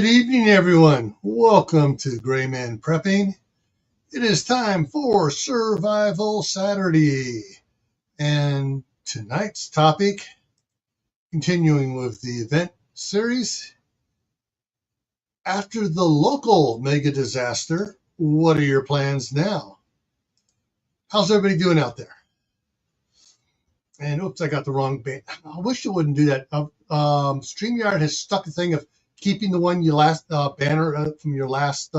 Good evening, everyone. Welcome to Gray Man Prepping. It is time for Survival Saturday. And tonight's topic, continuing with the event series, after the local mega disaster, what are your plans now? How's everybody doing out there? And oops, I got the wrong band. I wish it wouldn't do that. StreamYard has stuck a thing of keeping the one you last banner from your last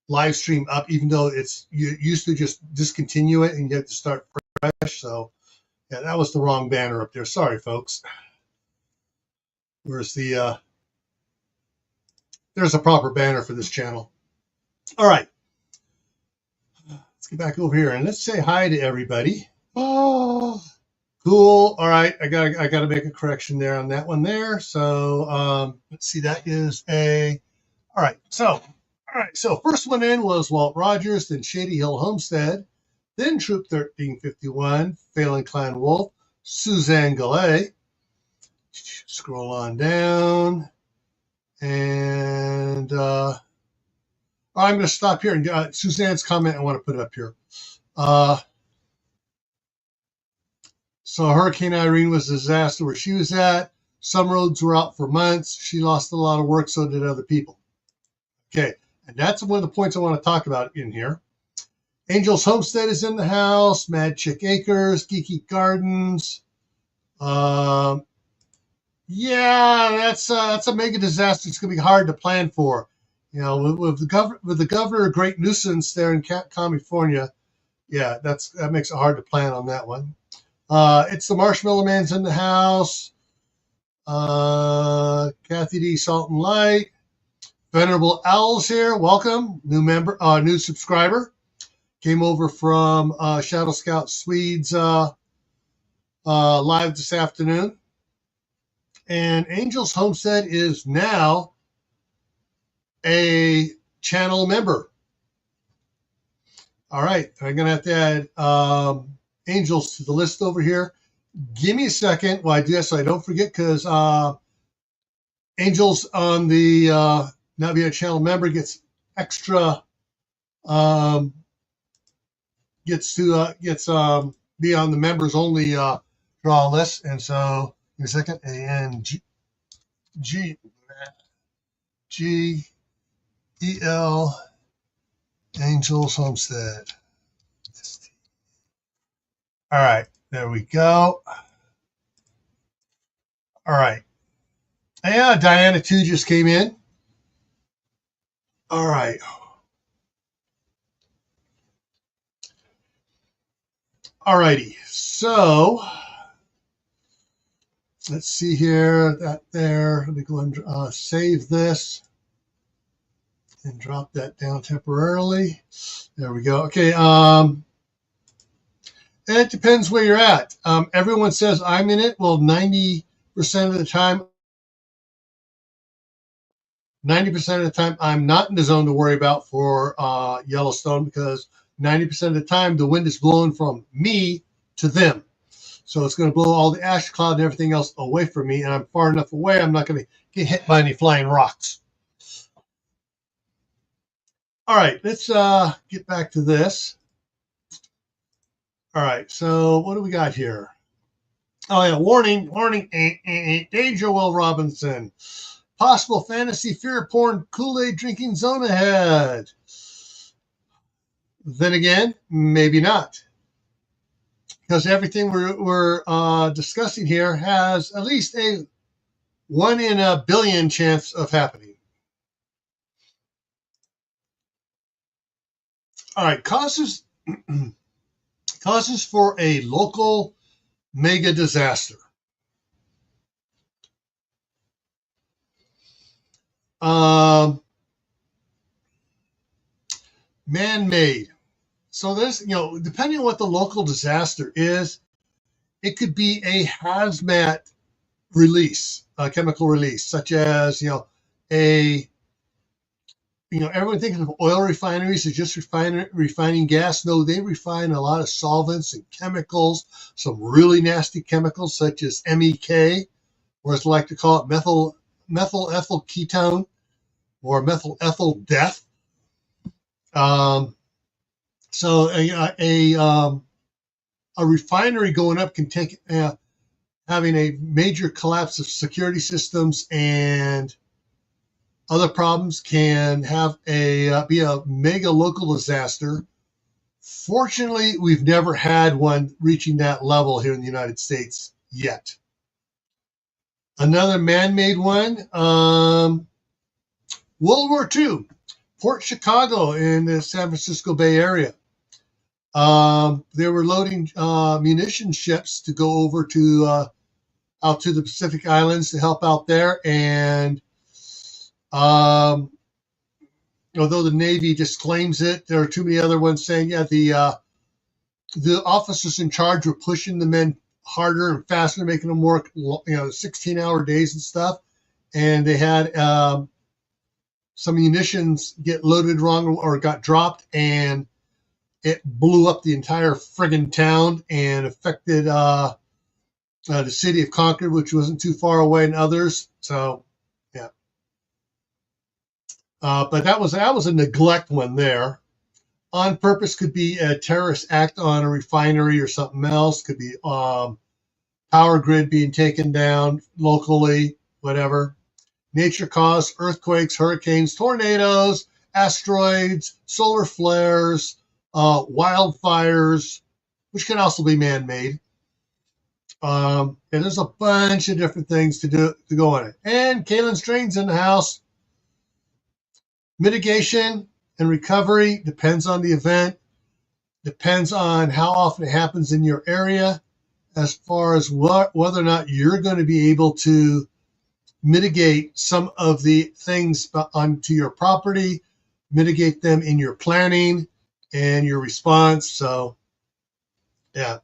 live stream up, even though you used to just discontinue it and you have to start fresh. So yeah, that was the wrong banner up there. Sorry, folks. Where's the there's a proper banner for this channel. All right, let's get back over here and let's say hi to everybody. Oh, cool. All right, I gotta make a correction there on that one there. So let's see, that is a all right. So first one in was Walt Rogers, then Shady Hill Homestead, then Troop 1351, Phelan Clan Wolf, Suzanne Gallet. Scroll on down, and I'm going to stop here and Suzanne's comment. I want to put it up here. So Hurricane Irene was a disaster where she was at. Some roads were out for months. She lost a lot of work, so did other people. Okay, and that's one of the points I want to talk about in here. Angel's Homestead is in the house. Mad Chick Acres, Geeky Gardens. Yeah, that's a mega disaster. It's going to be hard to plan for. You know, with the governor a great nuisance there in California. Yeah, that makes it hard to plan on that one. It's the Marshmallow Man's in the house. Kathy D. Salt and Light. Venerable Owls here. Welcome. New member, new subscriber. Came over from Shadow Scout Swedes live this afternoon. And Angel's Homestead is now a channel member. All right. I'm going to have to add Angels to the list over here. Give me a second while I do that so I don't forget, because Angels on the not being a channel member gets extra gets be on the members only draw list. And so give me a second. G-E-L Angels Homestead. All right, there we go. All right. Yeah, Diana 2 just came in. All right. All righty. So let's see here. That there. Let me go and save this and drop that down temporarily. There we go. Okay. It depends where you're at. Everyone says I'm in it. Well, 90% of the time, I'm not in the zone to worry about for Yellowstone, because 90% of the time the wind is blowing from me to them. So it's going to blow all the ash cloud and everything else away from me, and I'm far enough away I'm not going to get hit by any flying rocks. All right, let's get back to this. All right, so what do we got here? Oh, yeah, warning, danger, Will Robinson. Possible fantasy fear porn Kool-Aid drinking zone ahead. Then again, maybe not. Because everything we're discussing here has at least a 1 in a billion chance of happening. All right, causes for a local mega disaster. Man-made. So there's, depending on what the local disaster is, it could be a hazmat release, a chemical release, such as, everyone thinks of oil refineries as just refining gas. No, they refine a lot of solvents and chemicals, some really nasty chemicals such as MEK, or as I like to call it, methyl methyl ethyl ketone or methyl ethyl death. So a refinery going up can take having a major collapse of security systems and other problems can have be a mega local disaster. Fortunately, we've never had one reaching that level here in the United States yet. Another man-made one, World War II, Port Chicago in the San Francisco Bay Area. They were loading munition ships to go over to out to the Pacific Islands to help out there. And although the Navy disclaims it, there are too many other ones saying, yeah, the officers in charge were pushing the men harder and faster, making them work, 16-hour days and stuff. And they had some munitions get loaded wrong or got dropped, and it blew up the entire friggin' town and affected the city of Concord, which wasn't too far away, and others. So, yeah. But that was a neglect one there. On purpose could be a terrorist act on a refinery or something else. Could be power grid being taken down locally, whatever. Nature caused earthquakes, hurricanes, tornadoes, asteroids, solar flares, wildfires, which can also be man-made. And there's a bunch of different things to go on it. And Kalen's Drain's in the house. Mitigation and recovery depends on the event, depends on how often it happens in your area, as far as whether or not you're going to be able to mitigate some of the things onto your property, mitigate them in your planning and your response. So, yeah.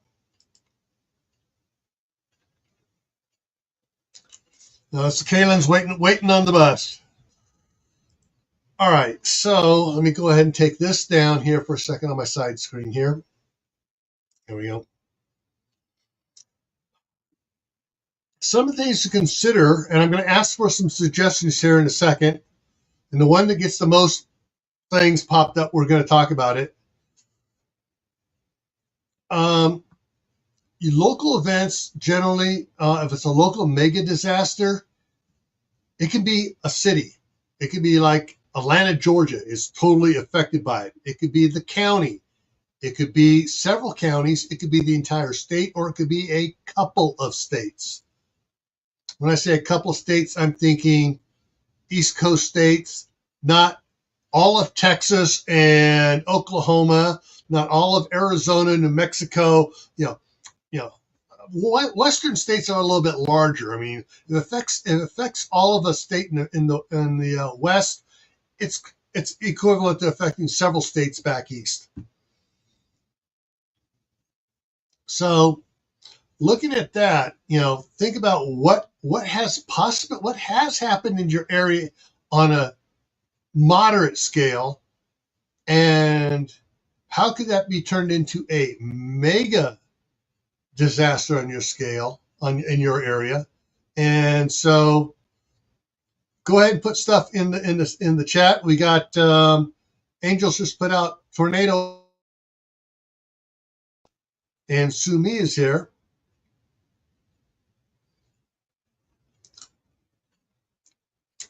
So Kalen's waiting on the bus. All right, so let me go ahead and take this down here for a second on my side screen here. There we go. Some things to consider, and I'm going to ask for some suggestions here in a second. And the one that gets the most things popped up, we're going to talk about it. Your local events, generally, if it's a local mega disaster, it can be a city. It could be like Atlanta, Georgia is totally affected by it. It could be the county. It could be several counties. It could be the entire state, or it could be a couple of states. When I say a couple of states, I'm thinking East Coast states, not all of Texas and Oklahoma, not all of Arizona, New Mexico. Western states are a little bit larger. I mean, it affects all of a state in the West. It's equivalent to affecting several states back east. So, looking at that, think about what has happened in your area on a moderate scale, and how could that be turned into a mega disaster on your scale in your area. And so go ahead and put stuff in the chat. We got Angels just put out tornado, and Sumi is here.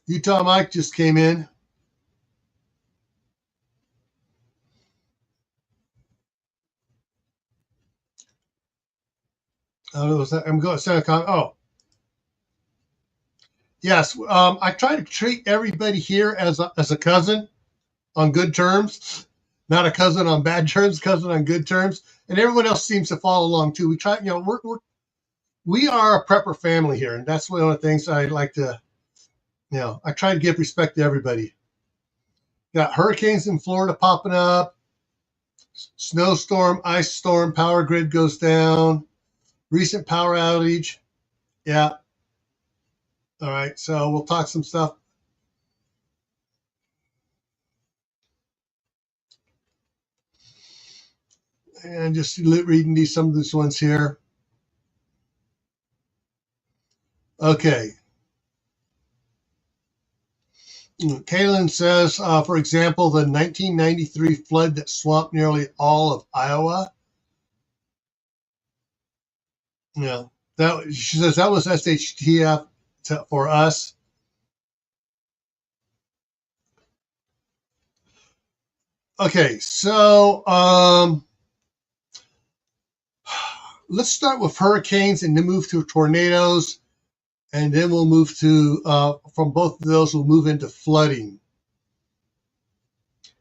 Utah Mike just came in. I'm going to send a comment. Oh, yes. I try to treat everybody here as a cousin on good terms, not a cousin on bad terms, cousin on good terms, and everyone else seems to follow along too. We try, we are a prepper family here, and that's one of the things I like to, I try to give respect to everybody. Got hurricanes in Florida popping up, snowstorm, ice storm, power grid goes down, recent power outage. Yeah. All right, so we'll talk some stuff. And just reading some of these ones here. Okay. Kaylin says, for example, the 1993 flood that swamped nearly all of Iowa. Yeah, that she says that was SHTF for us. Okay, so let's start with hurricanes and then move to tornadoes, and then we'll move to from both of those we'll move into flooding.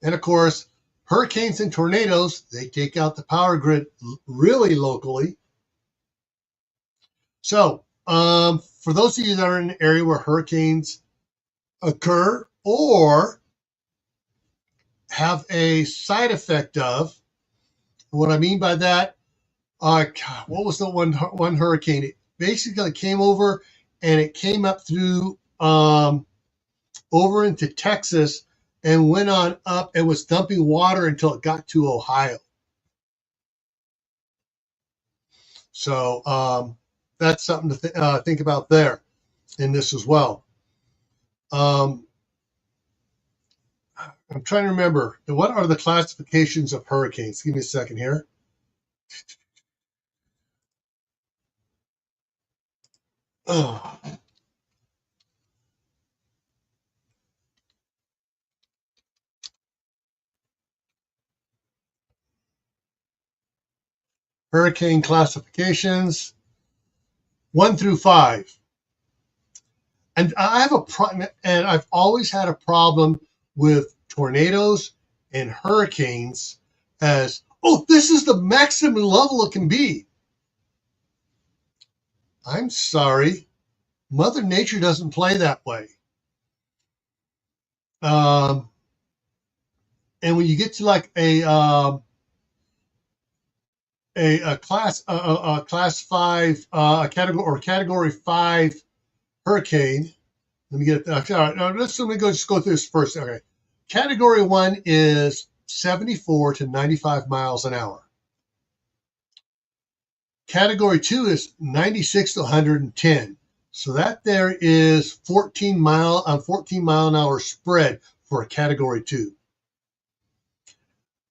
And of course, hurricanes and tornadoes, they take out the power grid really locally. So for those of you that are in an area where hurricanes occur or have a side effect of, what I mean by that, what was the one hurricane? It basically came over and it came up through over into Texas and went on up and was dumping water until it got to Ohio. So that's something to think about there in this as well. I'm trying to remember, what are the classifications of hurricanes? Give me a second here. Oh. Hurricane classifications 1 through 5. And I have a problem, and I've always had a problem with tornadoes and hurricanes as, oh, this is the maximum level it can be. I'm sorry, Mother Nature doesn't play that way. And when you get to like a class 5 category 5 hurricane. Let me get it. All right, now let me just go through this first. Okay, category 1 is 74 to 95 miles an hour. Category 2 is 96 to 110. So that there is 14 mile an hour spread for a category 2.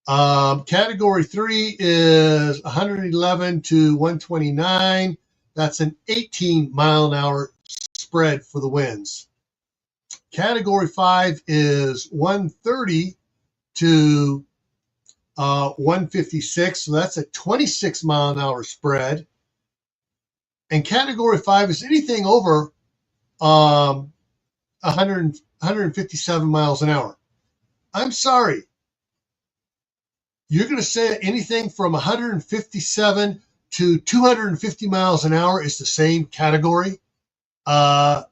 Category 3 is 111 to 129. That's an 18 mile an hour spread for the winds. Category 5 is 130 to 156. So that's a 26 mile an hour spread. And category 5 is anything over 157 miles an hour. I'm sorry. You're going to say anything from 157 to 250 miles an hour is the same category? No.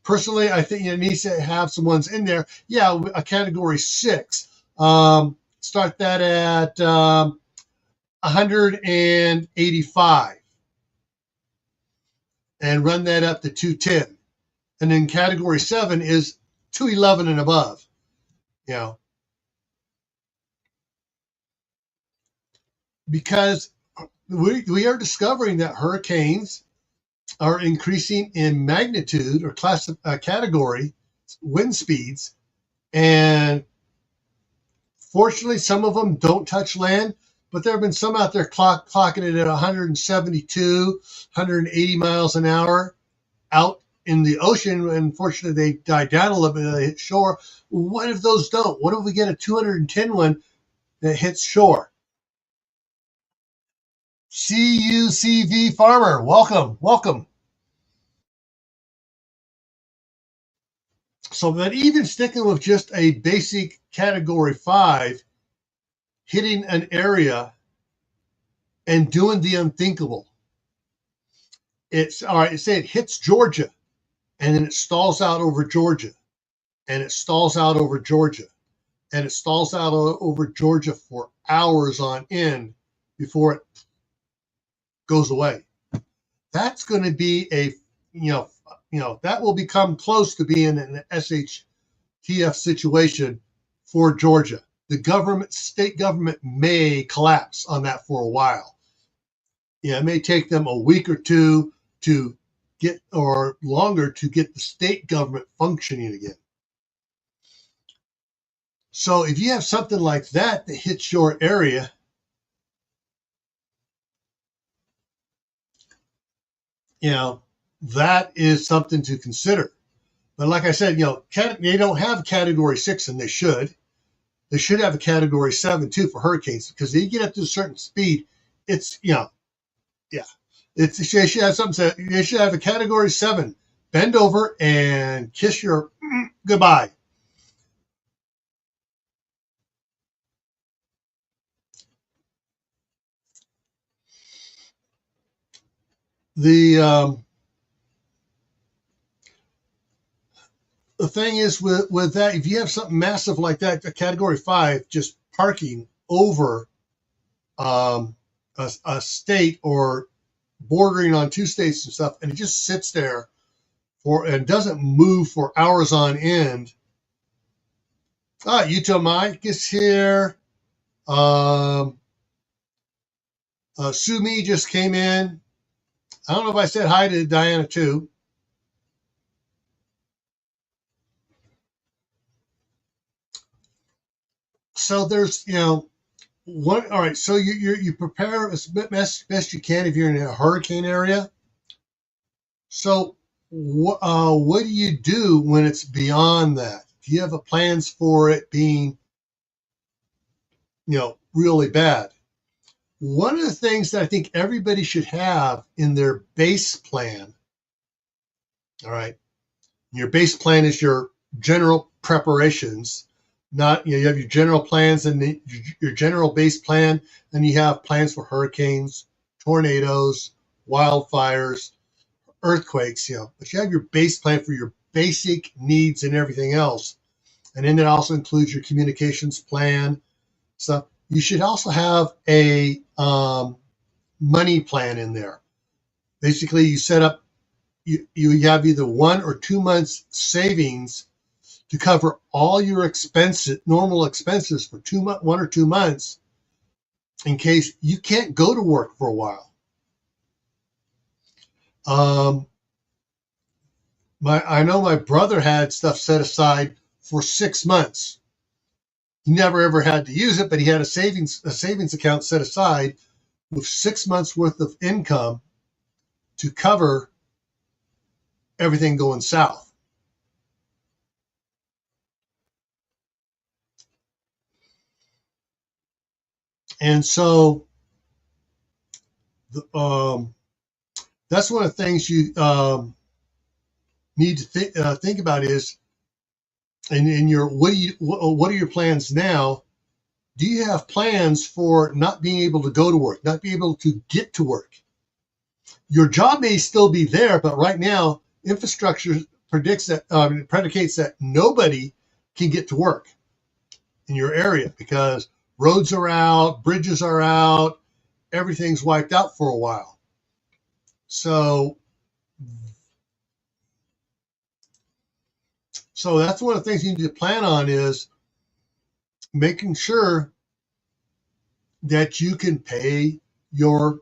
Personally, I think it needs to have some ones in there. Yeah, a category 6. Start that at 185 and run that up to 210. And then category 7 is 211 and above. You know, because we are discovering that hurricanes are increasing in magnitude or class category wind speeds, and fortunately some of them don't touch land, but there have been some out there clocking it at 172, 180 miles an hour out in the ocean. Unfortunately, they die down a little bit and they hit shore. What if those don't? What if we get a 210 one that hits shore? CUCV Farmer, welcome. So that even sticking with just a basic category 5, hitting an area and doing the unthinkable. It's all right, say it hits Georgia and then it stalls out over Georgia and it stalls out over Georgia and it stalls out over Georgia for hours on end before it goes away. That's going to be a, that will become close to being an SHTF situation for Georgia. The state government may collapse on that for a while. Yeah, it may take them a week or two to get, or longer to get the state government functioning again. So if you have something like that that hits your area, that is something to consider. But like I said, they don't have category 6, and they should. They should have a category 7 too for hurricanes, because they get up to a certain speed. It's, yeah. They should have something. They should have a category 7. Bend over and kiss your goodbye. The thing is with that, if you have something massive like that, a category 5, just parking over a state or bordering on 2 states and stuff, and it just sits there and doesn't move for hours on end. Utah Mike is here. Sue Me just came in. I don't know if I said hi to Diana too. So there's, what? All right. So you prepare as best you can if you're in a hurricane area. So what do you do when it's beyond that? Do you have plans for it being, really bad? One of the things that I think everybody should have in their base plan. All right. Your base plan is your general preparations. Not, you have your general plans and your general base plan, and you have plans for hurricanes, tornadoes, wildfires, earthquakes, but you have your base plan for your basic needs and everything else. And then it also includes your communications plan. So you should also have a money plan in there. Basically, you set up, you have either 1 or 2 months savings to cover all your expenses, normal expenses for 1 or 2 months, in case you can't go to work for a while. I know my brother had stuff set aside for 6 months. He never ever had to use it, but he had a savings account set aside with 6 months worth of income to cover everything going south. And so that's one of the things you need to think about is, in your, what are your plans now? Do you have plans for not being able to go to work, not being able to get to work? Your job may still be there, but right now infrastructure predicates that nobody can get to work in your area because roads are out, bridges are out, everything's wiped out for a while. So that's one of the things you need to plan on, is making sure that you can pay your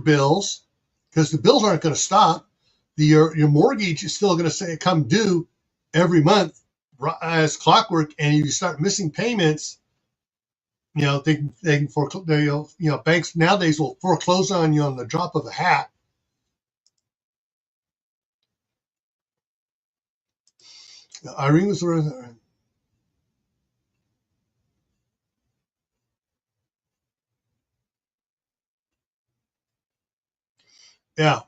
bills, because the bills aren't going to stop. Your mortgage is still going to come due every month as clockwork, and if you start missing payments, they can foreclose. Banks nowadays will foreclose on you on the drop of a hat. Irene was around. Yeah.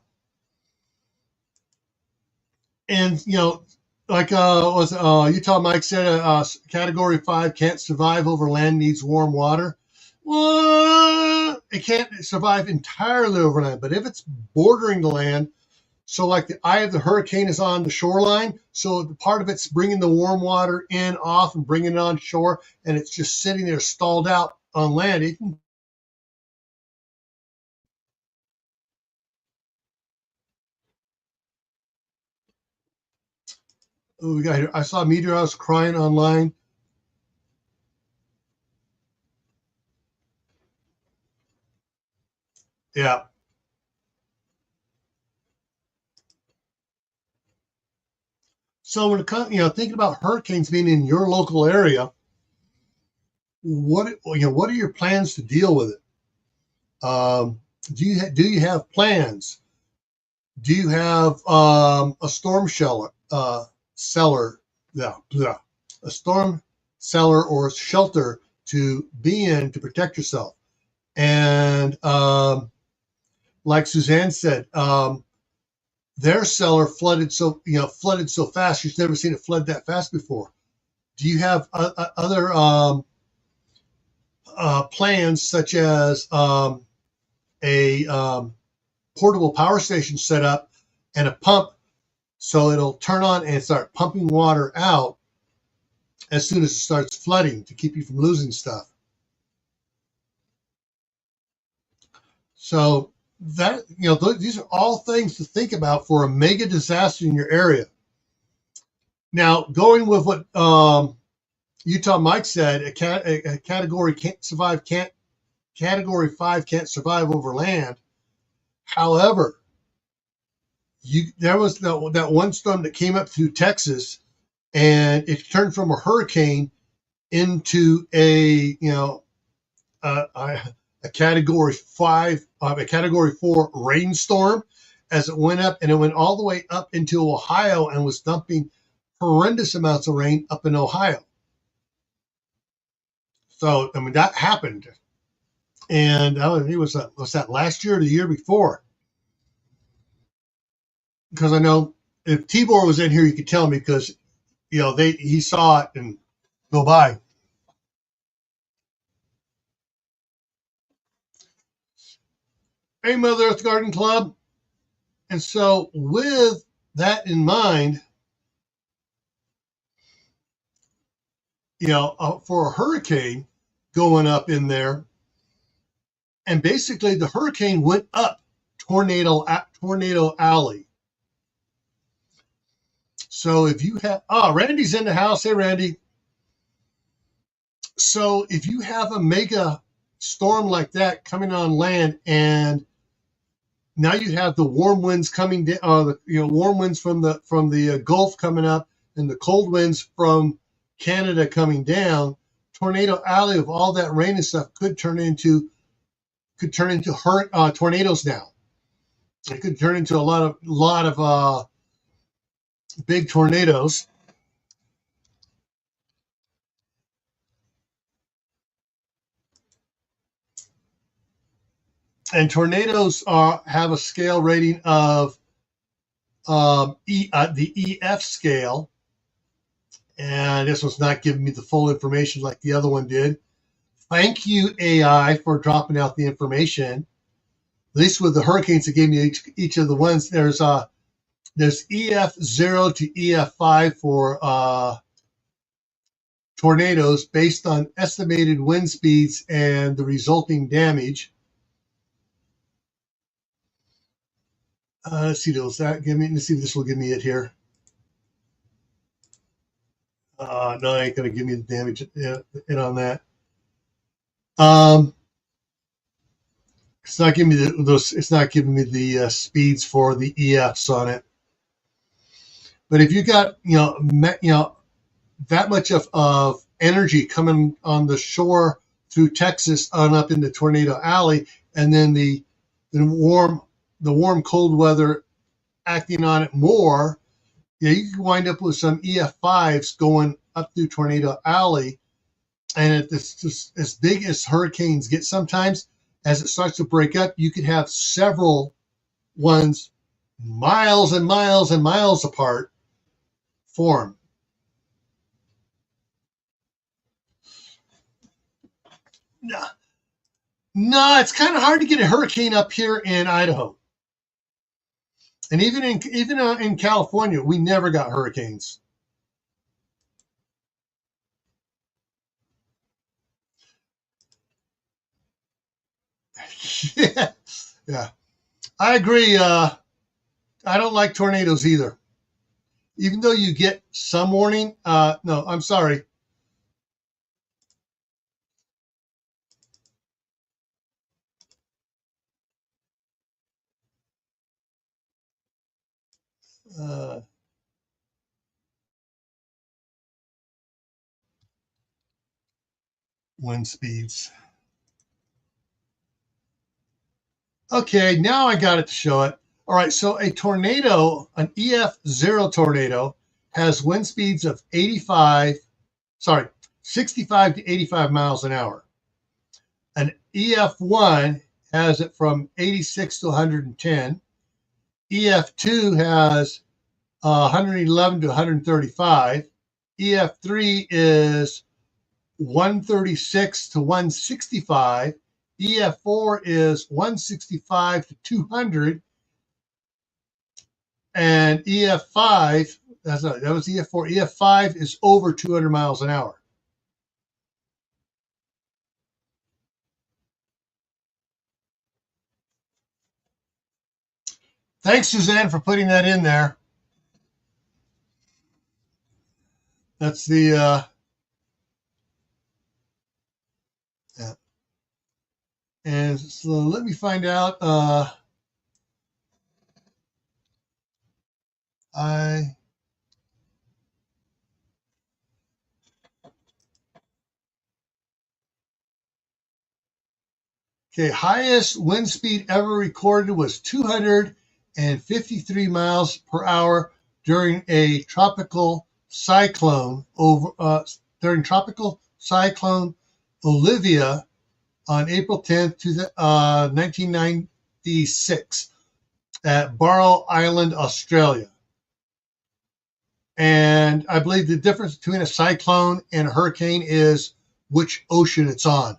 And like Utah Mike said, category 5 can't survive over land, needs warm water. Well, it can't survive entirely over land, but if it's bordering the land, so like the eye of the hurricane is on the shoreline, so part of it's bringing the warm water in off and bringing it on shore, and it's just sitting there stalled out on land, it can. Oh, we got here. I saw meteorologists crying online. Yeah. So when it comes, thinking about hurricanes being in your local area, what are your plans to deal with it? Do you have plans? Do you have a storm cellar, yeah, yeah, a storm cellar or shelter to be in to protect yourself? And like Suzanne said, their cellar flooded so fast. She's never seen it flood that fast before. Do you have other plans, such as a portable power station set up and a pump, so it'll turn on and start pumping water out as soon as it starts flooding to keep you from losing stuff? So that, these are all things to think about for a mega disaster in your area. Now, going with what Utah Mike said, a category can't survive, can't category 5 can't survive over land. However, there was that one storm that came up through Texas, and it turned from a hurricane into a, a category 5, a category 4 rainstorm, as it went up, and it went all the way up into Ohio and was dumping horrendous amounts of rain up in Ohio. So, I mean, that happened. And it was that last year or the year before? Because I know if Tibor was in here, you could tell me, because he saw it and go by. Hey, Mother Earth Garden Club. And so, with that in mind, for a hurricane going up in there, and basically the hurricane went up tornado alley. So if you have, Randy's in the house. Hey, Randy. So if you have a mega storm like that coming on land, and now you have the warm winds coming down, warm winds from the Gulf coming up, and the cold winds from Canada coming down, tornado alley of all that rain and stuff could turn into tornadoes. Now it could turn into a lot of big tornadoes. And tornadoes have a scale rating of the EF scale. And this was not giving me the full information like the other one did. Thank you, AI, for dropping out the information. At least with the hurricanes, it gave me each of the ones. There's EF 0 to EF 5 for tornadoes, based on estimated wind speeds and the resulting damage. Let's see, let's see if this will give me it here. No, I ain't gonna give me the damage it on that. It's not giving me those. It's not giving me the speeds for the EFs on it. But if you got that much of energy coming on the shore through Texas on up into Tornado Alley, and then the warm cold weather acting on it more, you can wind up with some EF5s going up through Tornado Alley. And it's as big as hurricanes get sometimes. As it starts to break up, you could have several ones miles and miles and miles apart form. No, it's kind of hard to get a hurricane up here in Idaho. And even in California, we never got hurricanes. Yeah, yeah, I agree. I don't like tornadoes either. Even though you get some warning. No, I'm sorry. Uh, wind speeds. Okay, now I got it to show it. All right, so a tornado, an EF0 tornado, has wind speeds of 65 to 85 miles an hour. An EF1 has it from 86 to 110. EF2 has 111 to 135. EF3 is 136 to 165. EF4 is 165 to 200. And EF5, that was EF4. EF5 is over 200 miles an hour. Thanks, Suzanne, for putting that in there. That's the yeah. And so let me find out. Okay, highest wind speed ever recorded was 253 miles per hour during a tropical cyclone Olivia on April 10th, 1996 at Barrow Island, Australia. And I believe the difference between a cyclone and a hurricane is which ocean it's on,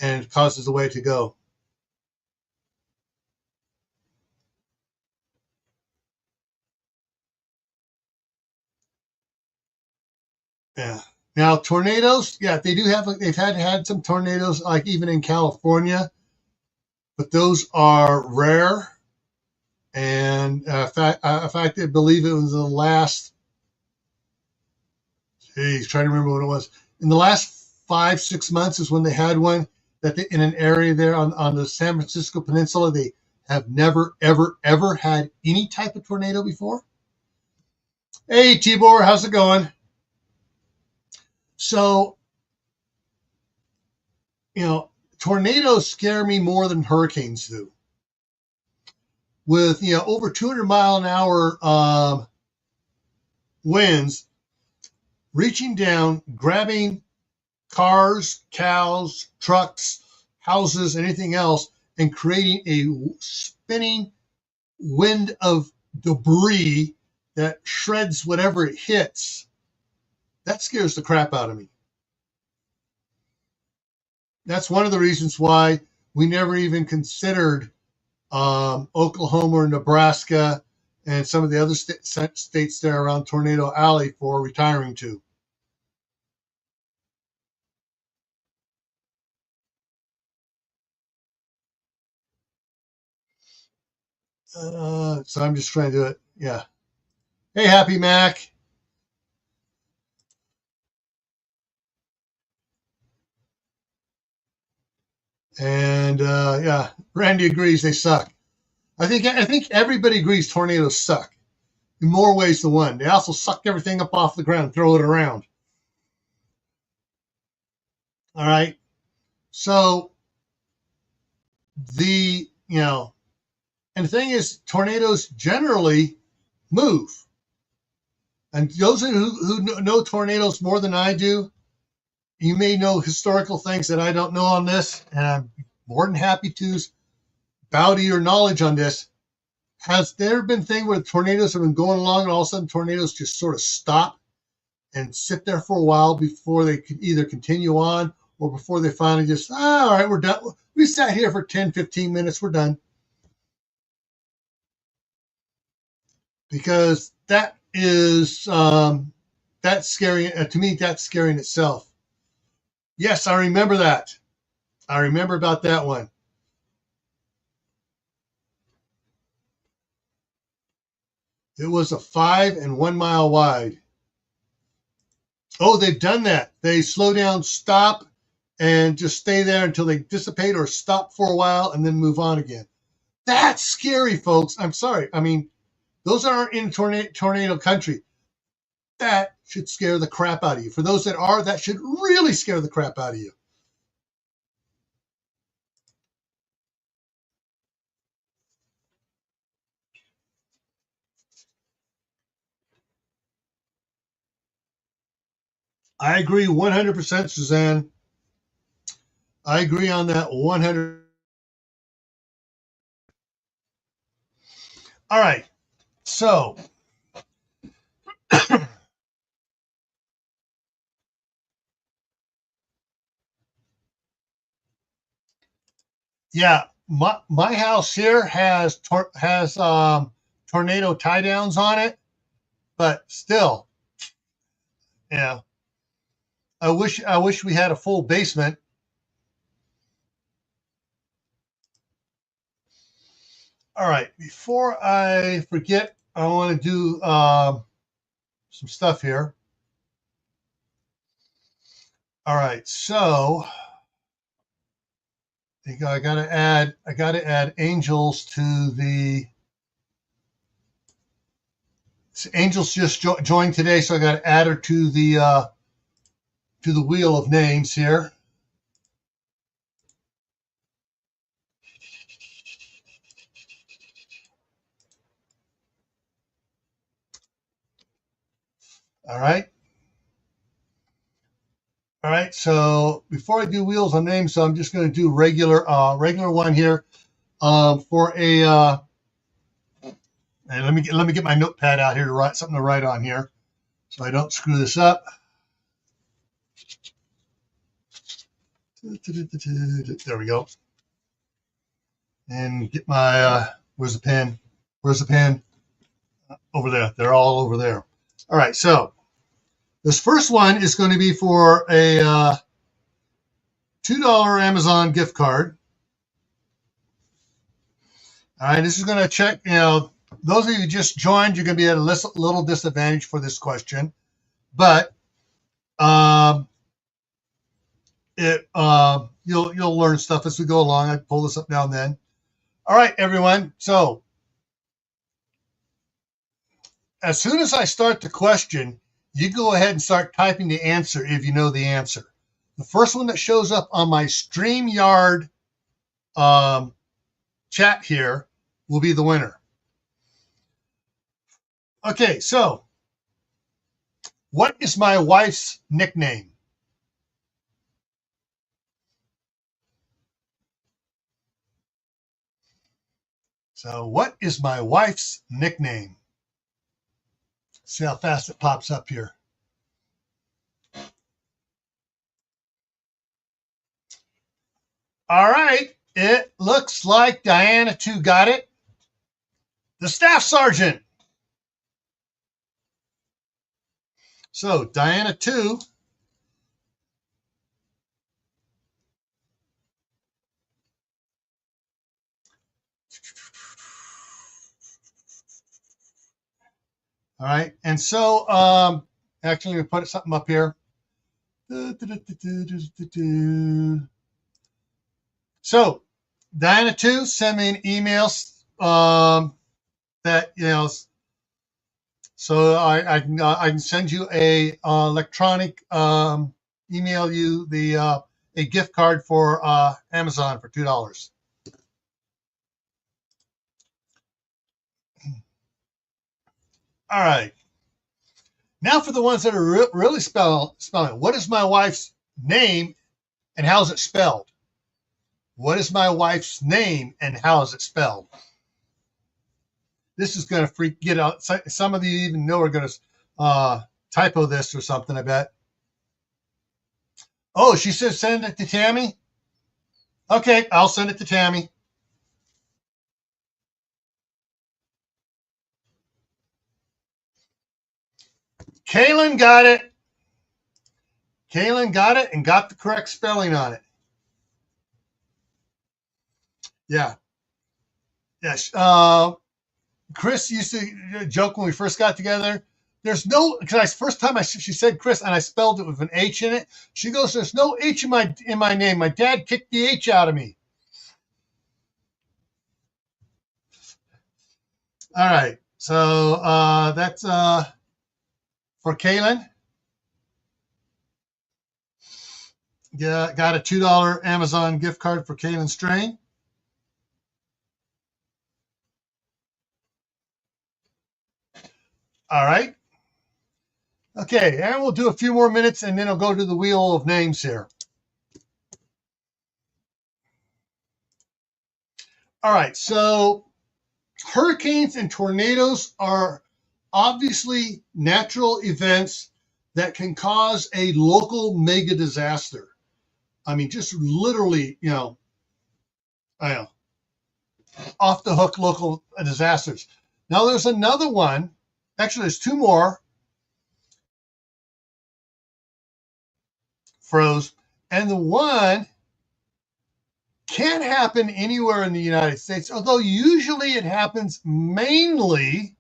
and it causes the way to go. Yeah. Now tornadoes, yeah, they've had some tornadoes, like even in California, but those are rare. And in fact, I believe it was the last. Geez, trying to remember what it was. In the last 5-6 months is when they had one in an area there on the San Francisco Peninsula. They have never, ever, ever had any type of tornado before. Hey, Tibor, how's it going? So, tornadoes scare me more than hurricanes do. With, over 200 mile an hour winds, reaching down, grabbing cars, cows, trucks, houses, anything else, and creating a spinning wind of debris that shreds whatever it hits, that scares the crap out of me. That's one of the reasons why we never even considered Oklahoma or Nebraska and some of the other states there around Tornado Alley for retiring to. So I'm just trying to do it. Yeah. Hey, Happy Mac. And yeah, Randy agrees they suck. I think everybody agrees tornadoes suck in more ways than one. They also suck everything up off the ground, throw it around. All right. So and the thing is, tornadoes generally move. And those who know tornadoes more than I do, you may know historical things that I don't know on this, and I'm more than happy to bow to your knowledge on this. Has there been a thing where tornadoes have been going along and all of a sudden tornadoes just sort of stop and sit there for a while before they can either continue on or before they finally just, all right, we're done. We sat here for 10, 15 minutes, we're done. Because that is, that's scary. To me, that's scary in itself. Yes, I remember that. I remember about that one. It was a 5 and 1 mile wide. Oh, they've done that. They slow down, stop, and just stay there until they dissipate or stop for a while and then move on again. That's scary, folks. I'm sorry. I mean, those aren't in tornado country. That should scare the crap out of you. For those that are, that should really scare the crap out of you. I agree 100%, Suzanne. I agree on that 100. All right. So, yeah, my house here has tornado tie downs on it, but still, yeah. I wish we had a full basement. All right, before I forget, I want to do some stuff here. All right, so I gotta add angels to the angels just joined today, so I got to add her to the wheel of names here. All right. All right. So before I do wheels on names, so I'm just going to do regular one here for a. And let me get my notepad out here to write something to write on here, so I don't screw this up. There we go. And get my where's the pen? Where's the pen? Over there. They're all over there. All right. So this first one is going to be for a $2 Amazon gift card. All right, this is going to check, those of you who just joined, you're going to be at a little disadvantage for this question, but um, you'll learn stuff as we go along. I pull this up now and then. All right, everyone. So as soon as I start the question, you go ahead and start typing the answer if you know the answer. The first one that shows up on my StreamYard chat here will be the winner. Okay, so what is my wife's nickname? So, what is my wife's nickname? See how fast it pops up here. All right, it looks like Diana 2 got it. The staff sergeant. So, Diana 2. All right, and so actually, we put something up here. So, Diana 2, send me an email that so I can send you a electronic email you the a gift card for Amazon for $2. All right. Now for the ones that are really spelling. What is my wife's name and how is it spelled? What is my wife's name and how is it spelled? This is going to get out. Some of you even know are going to typo this or something, I bet. Oh, she said send it to Tammy. Okay, I'll send it to Tammy. Kaylin got it. Kaylin got it and got the correct spelling on it. Yeah. Yes. Chris used to joke when we first got together. There's no, because first time she said Chris and I spelled it with an H in it. She goes, "There's no H in my name. My dad kicked the H out of me." All right. So that's for Kaylin. Yeah, got a $2 Amazon gift card for Kaylin Strain. All right. Okay, and we'll do a few more minutes and then I'll go to the wheel of names here. All right, so hurricanes and tornadoes are obviously natural events that can cause a local mega disaster. I mean, just literally, I know, off the hook local disasters. Now, there's another one. Actually, there's two more. Froze. And the one can happen anywhere in the United States, although usually it happens mainly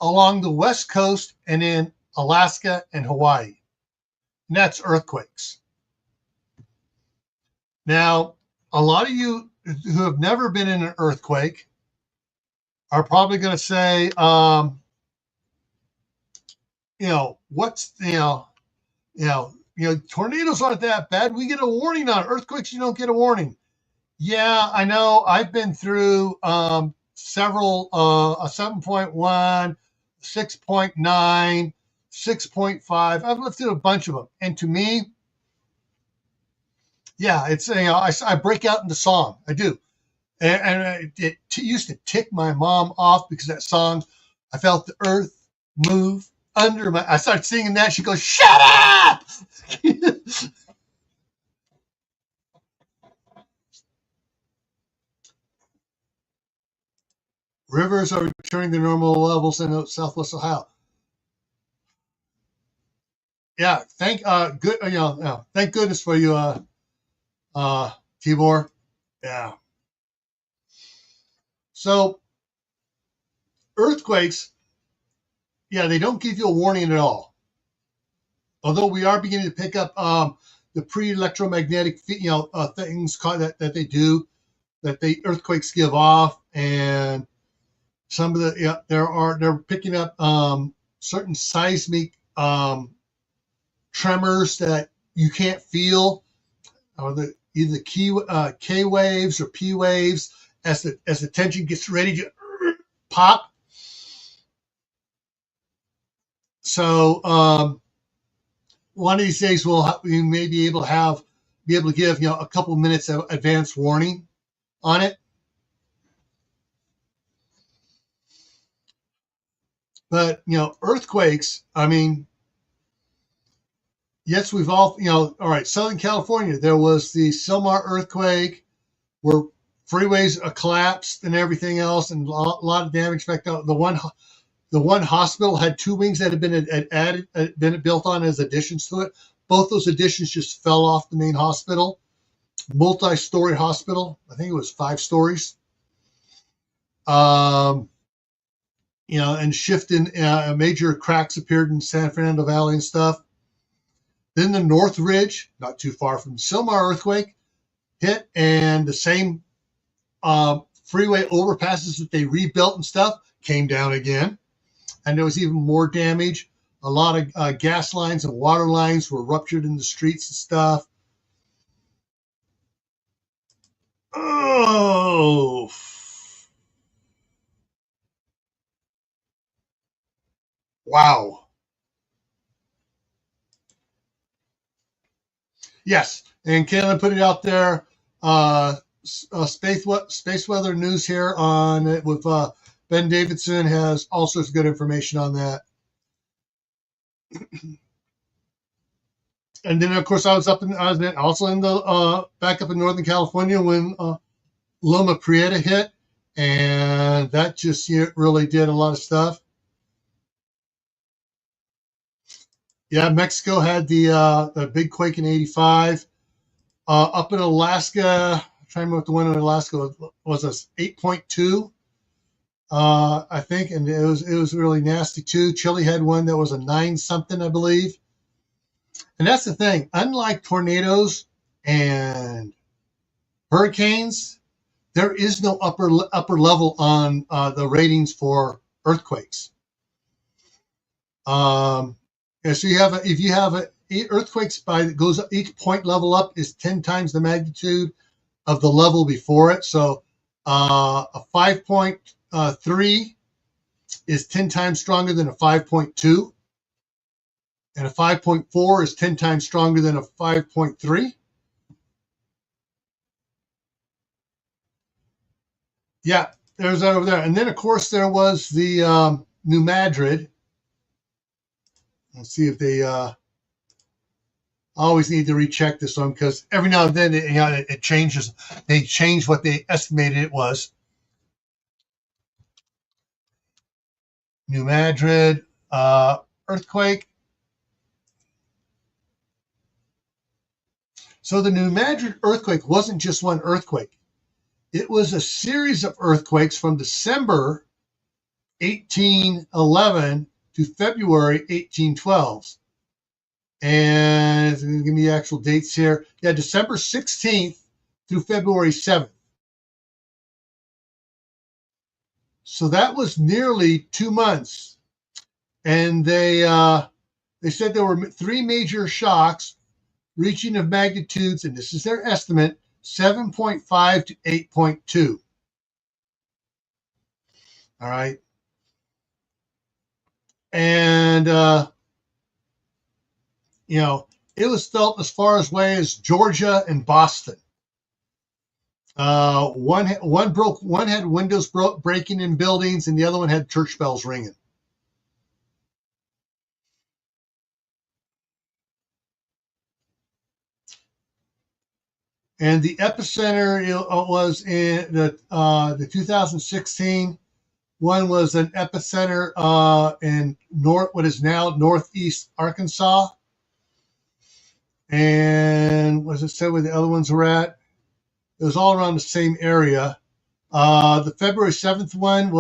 along the West Coast and in Alaska and Hawaii. And that's earthquakes. Now, a lot of you who have never been in an earthquake are probably going to say, tornadoes aren't that bad. We get a warning on earthquakes. You don't get a warning. Yeah, I know. I've been through several, a 7.1, 6.9, 6.5. I've lived through a bunch of them. And to me, yeah, it's, I break out into song. I do. And it used to tick my mom off because that song, I felt the earth move under my, I started singing that. She goes, shut up! Rivers are returning to normal levels in Southwest Ohio. Yeah, thank goodness for you, Tibor. Yeah. So earthquakes, yeah, they don't give you a warning at all. Although we are beginning to pick up the pre-electromagnetic things that they do, that the earthquakes give off, and some of the they're picking up certain seismic tremors that you can't feel, or either K waves or P waves as the tension gets ready to pop. So one of these days we may be able to give a couple minutes of advance warning on it. But earthquakes, I mean, yes, we've all all right, Southern California, there was the Silmar earthquake where freeways collapsed and everything else, and a lot of damage. In fact, the one hospital had two wings that had been built on as additions to it. Both those additions just fell off the main hospital. Multi-story hospital. I think it was 5 stories. And shifting, major cracks appeared in San Fernando Valley and stuff. Then the North Ridge, not too far from the Silmar earthquake, hit, and the same freeway overpasses that they rebuilt and stuff came down again. And there was even more damage. A lot of gas lines and water lines were ruptured in the streets and stuff. Oh. Wow. Yes, and Caitlin put it out there. Space weather news here on it with Ben Davidson has all sorts of good information on that. And then, of course, I was also in the back up in Northern California when Loma Prieta hit, and that just really did a lot of stuff. Yeah, Mexico had the big quake in '85. Up in Alaska, I'm trying to remember what the one in Alaska was 8.2, I think, and it was really nasty too. Chile had one that was a 9 something, I believe. And that's the thing. Unlike tornadoes and hurricanes, there is no upper level on the ratings for earthquakes. So if you have earthquakes goes up, each point level up is 10 times the magnitude of the level before it. So a 5.3 is 10 times stronger than a 5.2. And a 5.4 is 10 times stronger than a 5.3. Yeah, there's that over there. And then, of course, there was the New Madrid. Let's see if they always need to recheck this one because every now and then it changes. They change what they estimated it was. New Madrid earthquake. So the New Madrid earthquake wasn't just one earthquake. It was a series of earthquakes from December 1811 to February 1812. And give me the actual dates here. Yeah, December 16th through February 7th. So that was nearly 2 months. And they said there were 3 major shocks reaching of magnitudes, and this is their estimate, 7.5 to 8.2. All right. And, it was felt as far away as Georgia and Boston. One had windows breaking in buildings, and the other one had church bells ringing. And the epicenter was in the 2016. One was an epicenter in what is now northeast Arkansas. And what does it say where the other ones were at? It was all around the same area. The February 7th one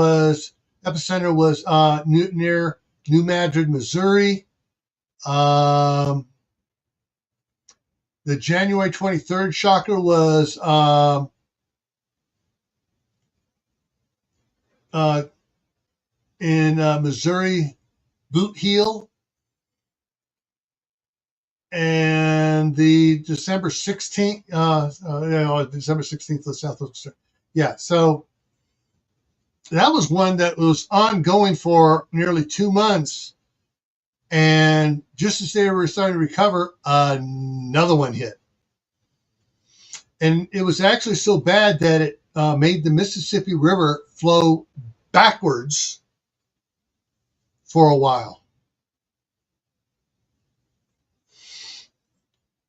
epicenter was near New Madrid, Missouri. The January 23rd shocker was in Missouri, Boot Heel. And the December 16th, December 16th, the Southwest. Yeah, so that was one that was ongoing for nearly 2 months. And just as they were starting to recover, another one hit. And it was actually so bad that it made the Mississippi River flow backwards for a while.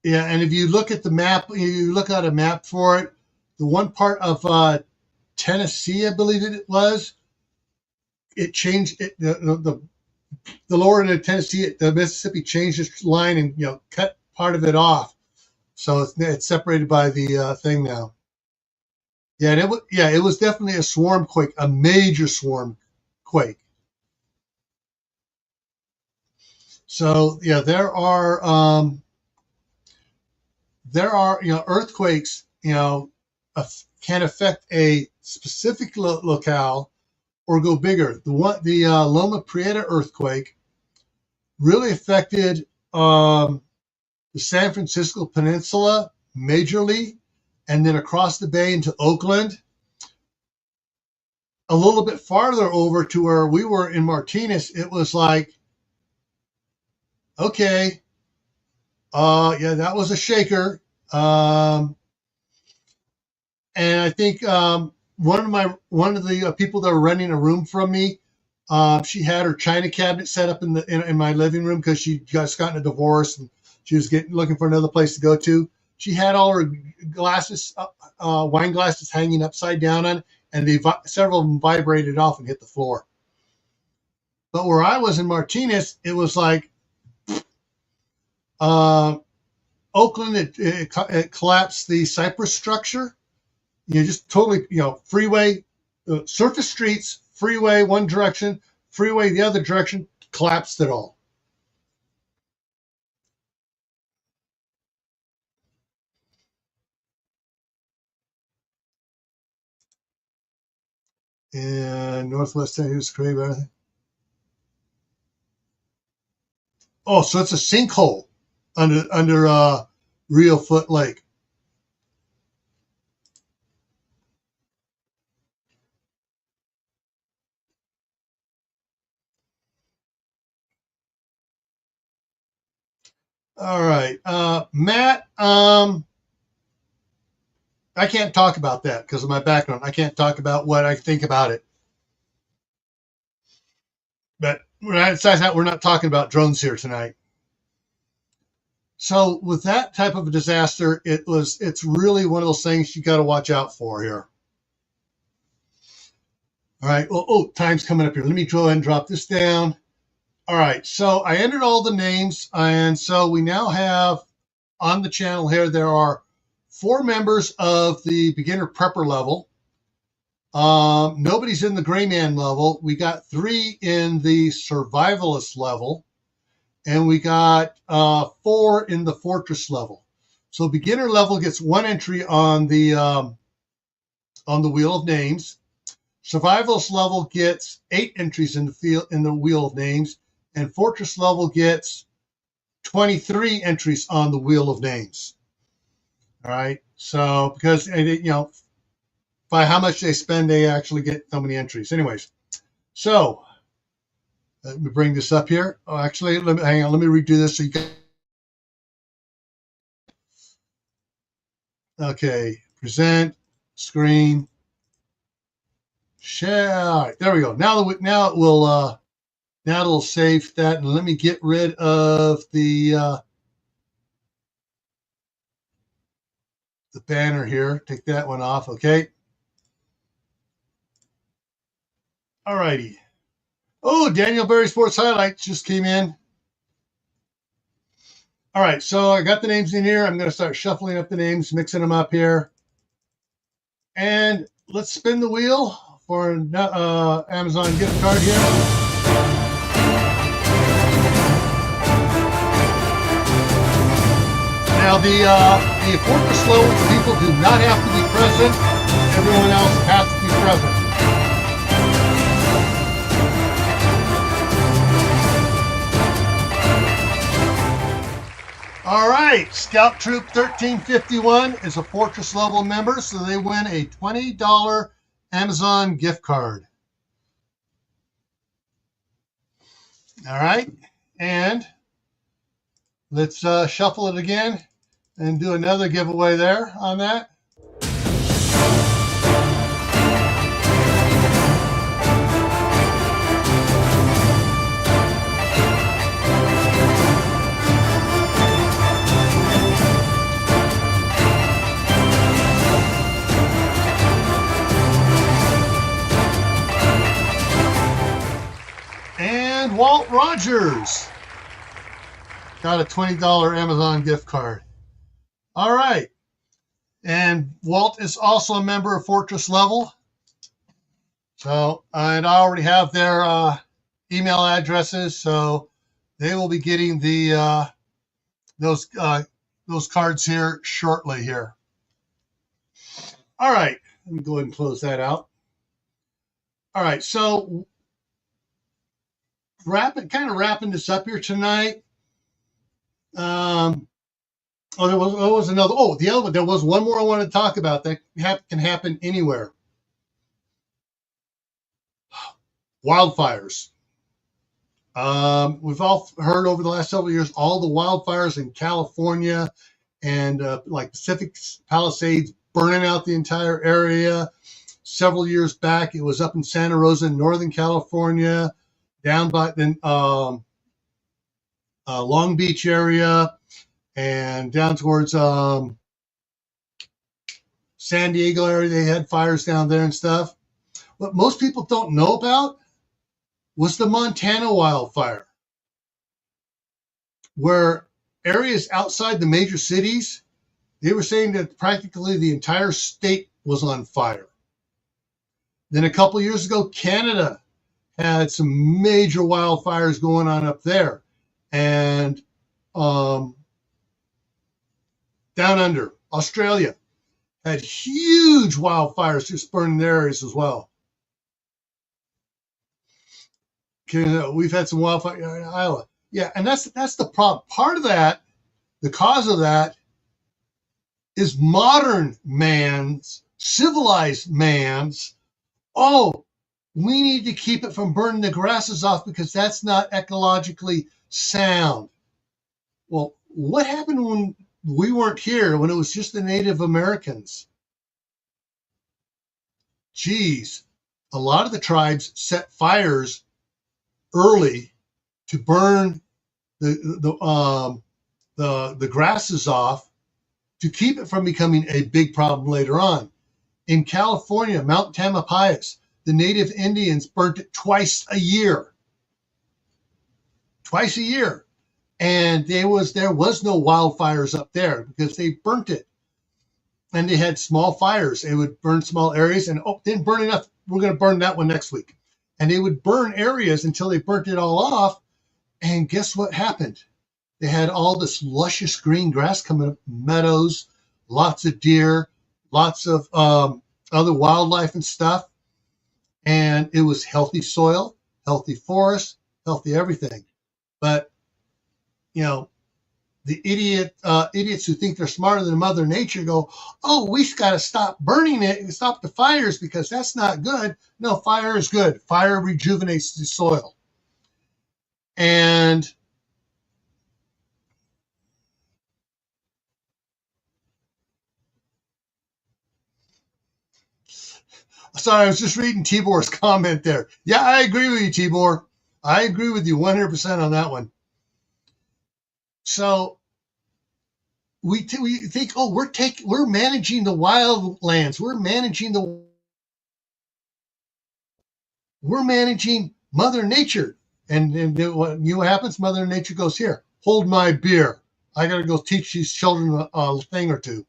Yeah, and if you look at the map, you look at a map for it, the one part of Tennessee, I believe it was, it changed it. The lower end of Tennessee, the Mississippi changed its line and cut part of it off, so it's separated by the thing now. Yeah, and it was definitely a swarm quake, a major swarm quake. So yeah, there are earthquakes can affect a specific locale or go bigger. The Loma Prieta earthquake really affected the San Francisco Peninsula majorly, and then across the bay into Oakland. A little bit farther over to where we were in Martinez, it was like, okay, yeah, that was a shaker. And I think one of the people that were renting a room from me, she had her china cabinet set up in my living room because she just gotten a divorce and she was looking for another place to go to. She had all her glasses, wine glasses, hanging upside down on, and several of them vibrated off and hit the floor. But where I was in Martinez, it was like Oakland. It collapsed the Cypress structure. Just totally, freeway, surface streets, freeway one direction, freeway the other direction, collapsed it all. And Northwest Tennessee, crazy. Oh, so it's a sinkhole under Rio Foot Lake. All right. Matt, I can't talk about that because of my background. I can't talk about what I think about it. But besides that, we're not talking about drones here tonight. So with that type of a disaster, it's really one of those things you got to watch out for here. All right. Well, oh, time's coming up here. Let me go ahead and drop this down. All right. So I entered all the names, and so we now have on the channel here, there are 4 members of the beginner prepper level. Nobody's in the gray man level. We got 3 in the survivalist level, and we got 4 in the fortress level. So beginner level gets 1 entry on the wheel of names. Survivalist level gets 8 entries in the wheel of names, and fortress level gets 23 entries on the wheel of names. All right. So because by how much they spend, they actually get so many entries. Anyways, so let me bring this up here. Oh, actually, hang on. Let me redo this so you can. Okay, present, screen, share. All right, there we go. Now it'll save that, and let me get rid of the banner here. Take that one off. Okay. All righty. Oh, Daniel Berry Sports Highlights just came in. All right, so I got the names in here. I'm going to start shuffling up the names, mixing them up here. And let's spin the wheel for an Amazon gift card here. Now, the fortress level people do not have to be present. Everyone else has to be present. All right, Scout Troop 1351 is a Fortress level member, so they win a $20 Amazon gift card. All right, and let's shuffle it again and do another giveaway there on that. Walt Rogers got a $20 Amazon gift card. All right. And Walt is also a member of Fortress level. So, and I already have their email addresses, so they will be getting the those cards here shortly here. All right. Let me go ahead and close that out. All right. So wrapping this up here tonight. There was another. Oh, the other one. There was one more I wanted to talk about that can happen anywhere. Wildfires. We've all heard over the last several years all the wildfires in California and like Pacific Palisades burning out the entire area. Several years back, it was up in Santa Rosa, Northern California, down by the Long Beach area, and down towards San Diego area. They had fires down there and stuff. What most people don't know about was the Montana wildfire, where areas outside the major cities, they were saying that practically the entire state was on fire. Then a couple years ago, Canada had some major wildfires going on up there. And down under, Australia had huge wildfires just burning their areas as well. We've had some wildfire in Iowa. Yeah, and that's the problem. Part of that, the cause of that, is modern man's, civilized man's, oh, we need to keep it from burning the grasses off because that's not ecologically sound. Well, what happened when we weren't here, when it was just the Native Americans? Geez, a lot of the tribes set fires early to burn the grasses off to keep it from becoming a big problem later on. In California, Mount Tamalpais, the native Indians burnt it twice a year. Twice a year. And there was no wildfires up there because they burnt it. And they had small fires. They would burn small areas and, didn't burn enough. We're going to burn that one next week. And they would burn areas until they burnt it all off. And guess what happened? They had all this luscious green grass coming up, meadows, lots of deer, lots of other wildlife and stuff. And it was healthy soil, healthy forest, healthy everything. But, the idiots who think they're smarter than Mother Nature go, oh, we've got to stop burning it and stop the fires because that's not good. No, fire is good. Fire rejuvenates the soil. And sorry, I was just reading Tibor's comment there. Yeah, I agree with you, Tibor. I agree with you 100% on that one. So we think, oh, we're managing the wildlands. We're managing Mother Nature. And what happens? Mother Nature goes, here, hold my beer. I got to go teach these children a thing or two.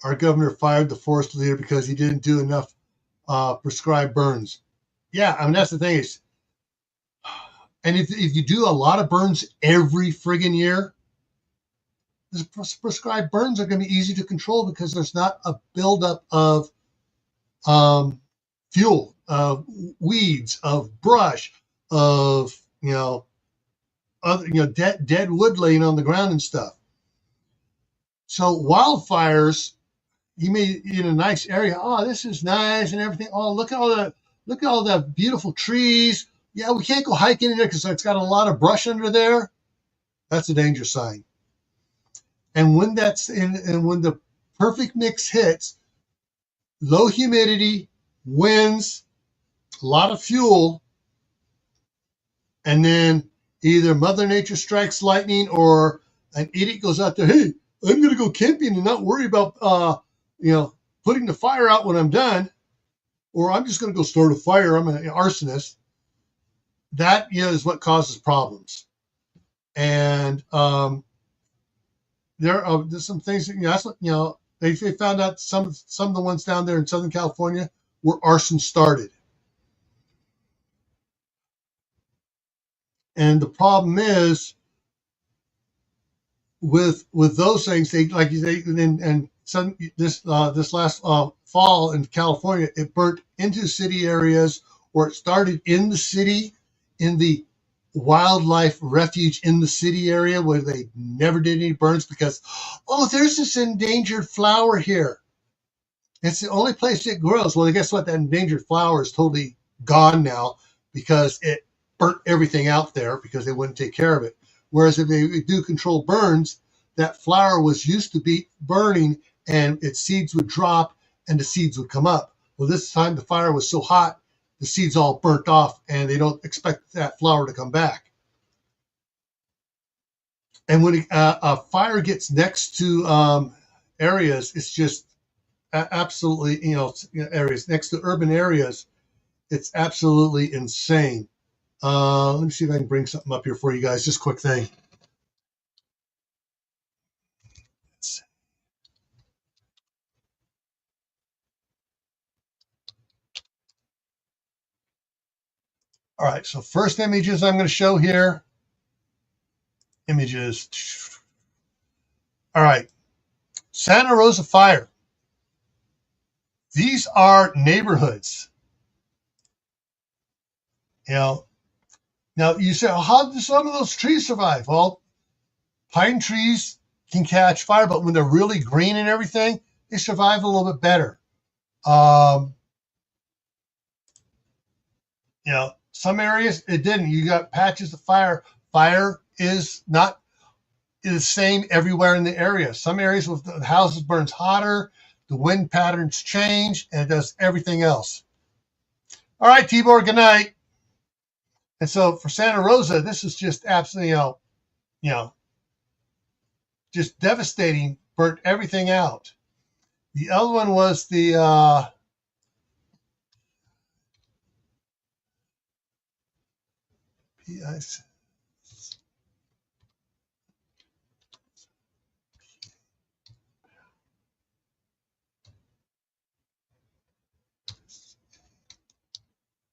Our governor fired the forest leader because he didn't do enough prescribed burns. Yeah, I mean, that's the thing is, and if you do a lot of burns every friggin' year, the prescribed burns are going to be easy to control because there's not a buildup of fuel, of weeds, of brush, of other dead wood laying on the ground and stuff. So wildfires, you may in a nice area. Oh, this is nice and everything. Oh, look at all the beautiful trees. Yeah, we can't go hiking in there because it's got a lot of brush under there. That's a danger sign. And when when the perfect mix hits, low humidity, winds, a lot of fuel, and then either Mother Nature strikes lightning or an idiot goes out there, hey, I'm going to go camping and not worry about putting the fire out when I'm done, or I'm just going to go start a fire. I'm an arsonist. That is what causes problems. And there's some things that, that's what, they found out some of the ones down there in Southern California where arson started. And the problem is with those things, they like you say, and some this last fall in California, it burnt into city areas, or it started in the city, in the wildlife refuge in the city area where they never did any burns because, oh, there's this endangered flower here. It's the only place it grows. Well, guess what? That endangered flower is totally gone now because it burnt everything out there because they wouldn't take care of it. Whereas if they do control burns, that flower was used to be burning and its seeds would drop and the seeds would come up. Well, this time the fire was so hot, the seeds all burnt off and they don't expect that flower to come back. And when a fire gets next to areas, it's just absolutely, areas next to urban areas, it's absolutely insane. Let me see if I can bring something up here for you guys. Just a quick thing. All right, so first images I'm going to show here. Images. All right, Santa Rosa fire. These are neighborhoods. Now you say, how do some of those trees survive? Well, pine trees can catch fire, but when they're really green and everything, they survive a little bit better. Some areas it didn't. You got patches of fire. Fire is not the same everywhere in the area. Some areas with the houses burns hotter, the wind patterns change, and it does everything else. All right, Tibor, good night. And so for Santa Rosa, this is just absolutely, you know, just devastating, burnt everything out. The other one was the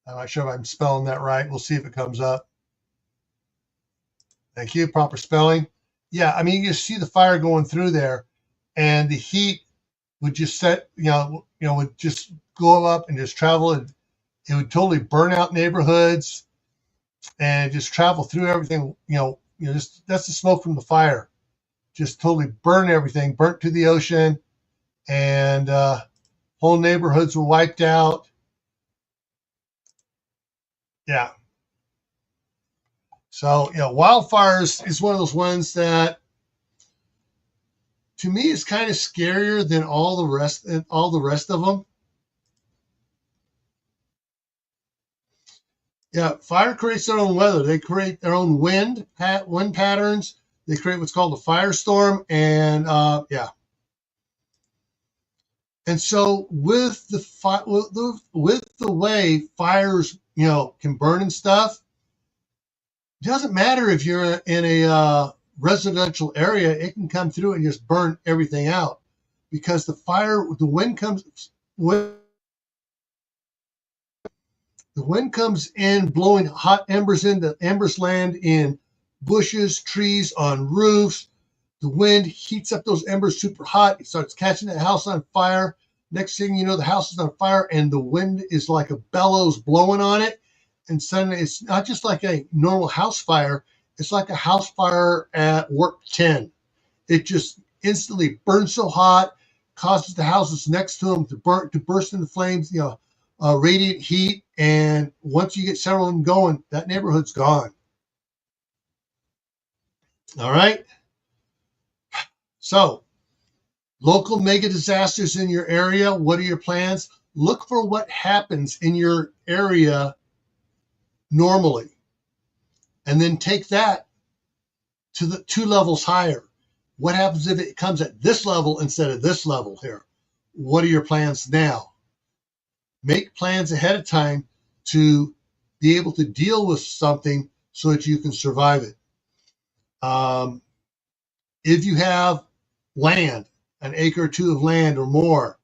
I'm not sure if I'm spelling that right. We'll see if it comes up. Thank you. Proper spelling. Yeah, I mean, you see the fire going through there, and the heat would just would just go up and just travel, and it would totally burn out neighborhoods and just travel through everything. Just that's the smoke from the fire, just totally burn everything, burnt to the ocean, and whole neighborhoods were wiped out. Yeah. So, wildfires is one of those ones that, to me, is kind of scarier than all the rest of them. Yeah, fire creates their own weather. They create their own wind patterns. They create what's called a firestorm, and yeah. And so with the way fires, can burn and stuff, it doesn't matter if you're in a residential area, it can come through and just burn everything out, because the wind comes in blowing hot embers in. The embers land in bushes, trees, on roofs. The wind heats up those embers super hot. It starts catching the house on fire. Next thing you know, the house is on fire, and the wind is like a bellows blowing on it. And suddenly it's not just like a normal house fire. It's like a house fire at work 10. It just instantly burns so hot, causes the houses next to them to burst into flames, radiant heat. And once you get several of them going, that neighborhood's gone. All right. So, local mega disasters in your area. What are your plans? Look for what happens in your area normally, and then take that to the 2 levels higher. What happens if it comes at this level instead of this level here? What are your plans now? Make plans ahead of time to be able to deal with something so that you can survive it. If you have land, an acre or 2 of land or more,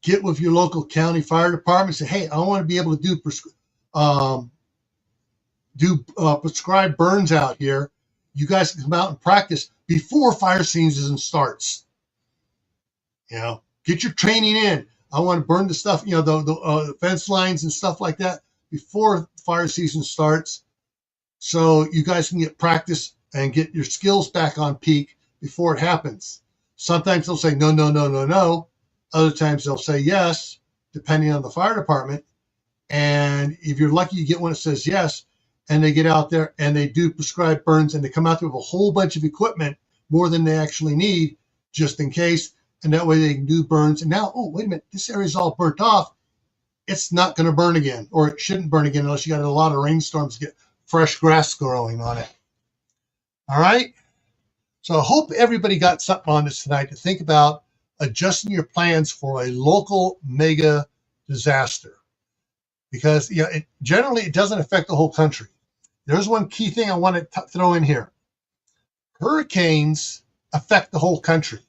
get with your local county fire department. Say, hey, I want to be able to do prescribed burns out here. You guys can come out and practice before fire season starts. Get your training in. I want to burn the stuff, the fence lines and stuff like that before fire season starts, so you guys can get practice and get your skills back on peak before it happens. Sometimes they'll say no, no, no, no, no. Other times they'll say yes, depending on the fire department. And if you're lucky, you get one that says yes, and they get out there and they do prescribed burns, and they come out there with a whole bunch of equipment, more than they actually need, just in case. And that way they can do burns. And now, oh, wait a minute, this area is all burnt off. It's not going to burn again, or it shouldn't burn again unless you got a lot of rainstorms to get fresh grass growing on it. All right. So I hope everybody got something on this tonight to think about adjusting your plans for a local mega disaster, because generally it doesn't affect the whole country. There's one key thing I want to throw in here. Hurricanes affect the whole country,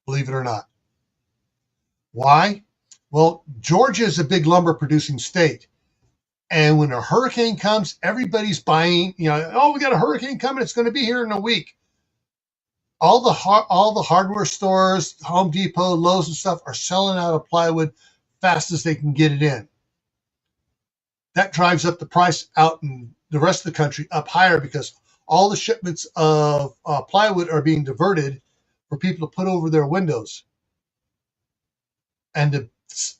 believe it or not. Why? Well, Georgia is a big lumber producing state. And when a hurricane comes, everybody's buying, we got a hurricane coming. It's going to be here in a week. All the hardware stores, Home Depot, Lowe's and stuff are selling out of plywood fast as they can get it in. That drives up the price out in the rest of the country up higher, because all the shipments of plywood are being diverted for people to put over their windows. And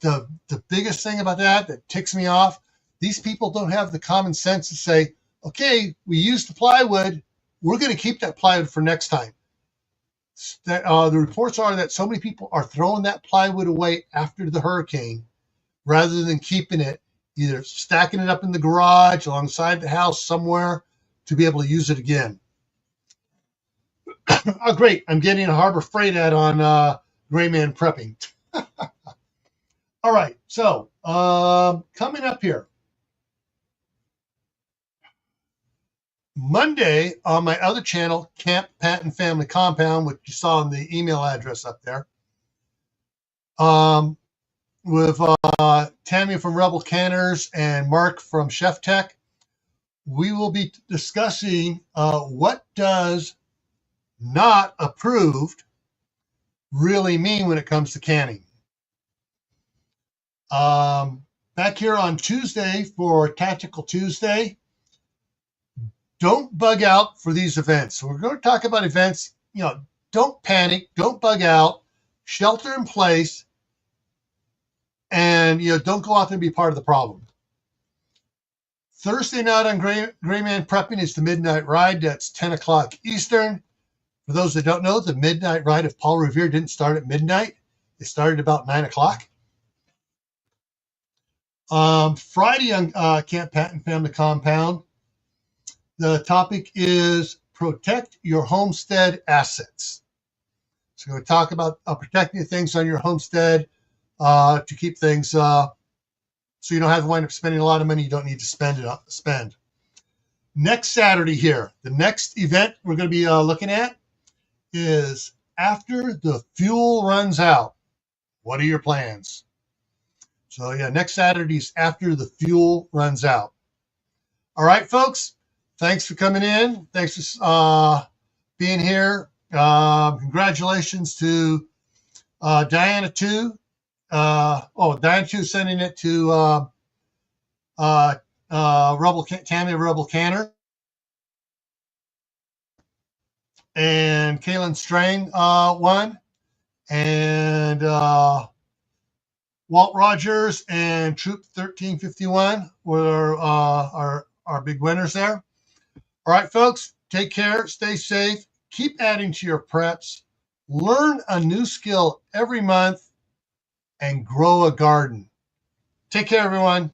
The biggest thing about that ticks me off, these people don't have the common sense to say, okay, we used the plywood, we're going to keep that plywood for next time. The reports are that so many people are throwing that plywood away after the hurricane rather than keeping it, either stacking it up in the garage alongside the house somewhere to be able to use it again. Oh, great. I'm getting a Harbor Freight ad on Gray Man Prepping. All right. So coming up here, Monday on my other channel, Camp Patton Family Compound, which you saw in the email address up there, with Tammy from Rebel Canners and Mark from Chef Tech, we will be discussing what does not approved really mean when it comes to canning. Back here on Tuesday for Tactical Tuesday, don't bug out for these events. So we're going to talk about events, don't panic, don't bug out, shelter in place, and don't go out there and be part of the problem. Thursday night on Gray Man Prepping is the Midnight Ride. That's 10 o'clock Eastern. For those that don't know, the Midnight Ride of Paul Revere didn't start at midnight. It started about 9 o'clock. Friday on Camp Patton Family Compound, the topic is protect your homestead assets. So we're going to talk about protecting the things on your homestead to keep things so you don't have to wind up spending a lot of money you don't need to spend. Next Saturday here, the next event we're going to be looking at is after the fuel runs out. What are your plans? So yeah, next Saturday is after the fuel runs out. All right, folks. Thanks for coming in. Thanks for being here. Congratulations to Diana 2. Diana 2 sending it to Tammy Rebel Canner. And Kaylin Strain won. And Walt Rogers and Troop 1351 were our big winners there. All right, folks, take care, stay safe, keep adding to your preps, learn a new skill every month, and grow a garden. Take care, everyone.